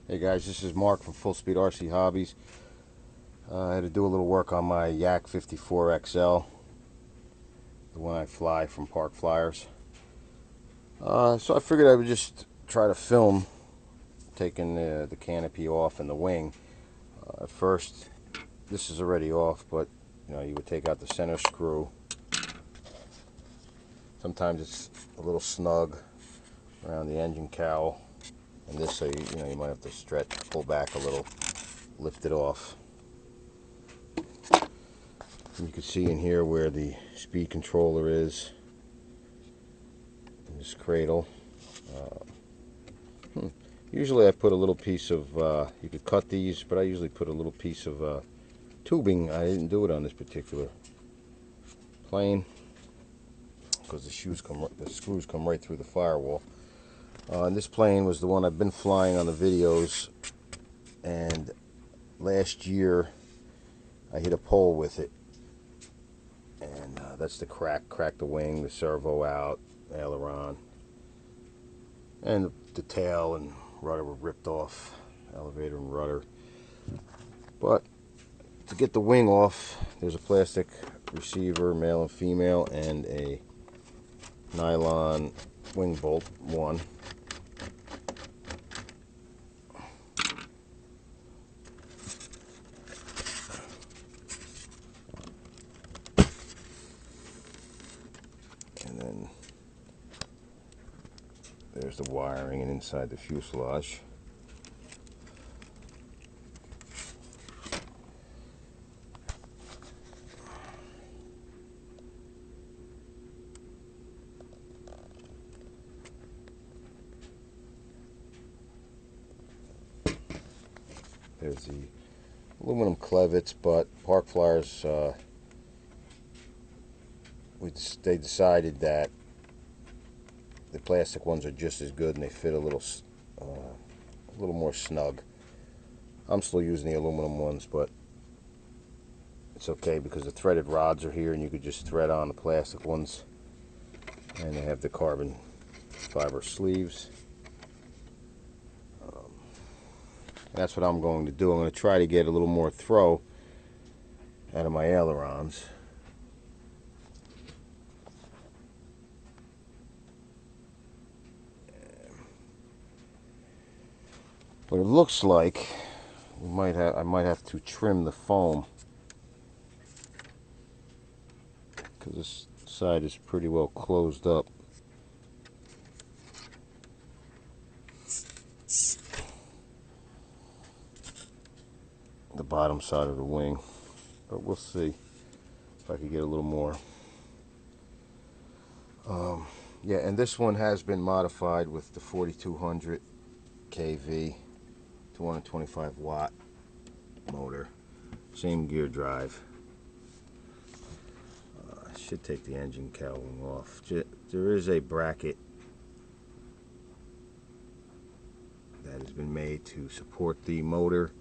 Hey guys, this is Mark from Speed RC Hobbies. I had to do a little work on my Yak 54 XL, the one I fly from Park Flyers. So I figured I would just try to film taking the canopy off and the wing. At first, this is already off, but you would take out the center screw. Sometimes it's a little snug around the engine cowl, and this, so you might have to stretch, pull back a little, lift it off. You can see in here where the speed controller is in this cradle. Usually I put a little piece of, you could cut these, but I usually put a little piece of tubing. I didn't do it on this particular plane because the screws come right through the firewall. And this plane was the one I've been flying on the videos, and last year I hit a pole with it, and that's the cracked the wing, the servo out, aileron, and the tail and rudder were ripped off, elevator and rudder. But to get the wing off, there's a plastic receiver, male and female, and a nylon wing bolt, one. And then there's the wiring and inside the fuselage. There's the aluminum clevets, but Park Flyers, they decided that the plastic ones are just as good and they fit a little more snug. I'm still using the aluminum ones, but it's okay because the threaded rods are here and you could just thread on the plastic ones, and they have the carbon fiber sleeves. That's what I'm going to do. I'm going to try to get a little more throw out of my ailerons. But it looks like I might have to trim the foam because this side is pretty well closed up. The bottom side of the wing, but we'll see if I could get a little more. Yeah, and this one has been modified with the 4200 kV 225 watt motor, same gear drive. I should take the engine cowling off. There is a bracket that has been made to support the motor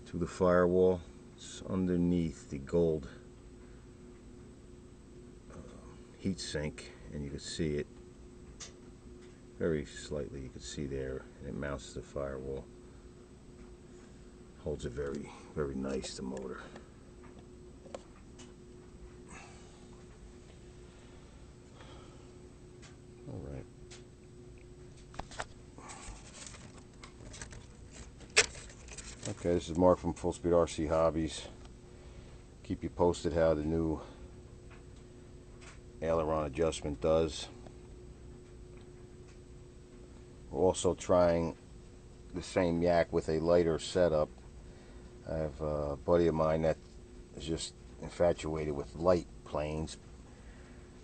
to the firewall. It's underneath the gold heat sink, and you can see it very slightly. You can see there, and it mounts to the firewall. Holds it very, very nice, the motor. All right. Okay, this is Mark from Speed RC Hobbies. Keep you posted how the new aileron adjustment does. We're also trying the same Yak with a lighter setup. I have a buddy of mine that is just infatuated with light planes.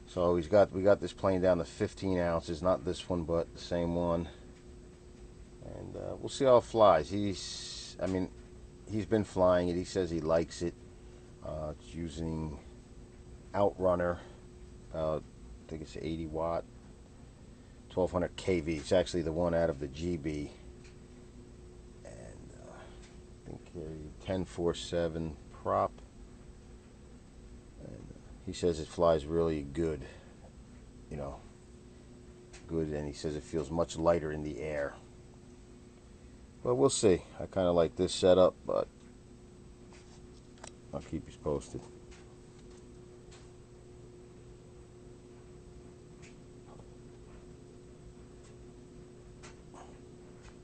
So we got this plane down to 15 ounces, not this one, but the same one. And we'll see how it flies. He's been flying it. He says he likes it. It's using Outrunner, I think it's 80 watt, 1200 kV. It's actually the one out of the GB. And I think a 1047 prop. And he says it flies really good, good, and he says it feels much lighter in the air. But we'll see. I kind of like this setup, but I'll keep you posted.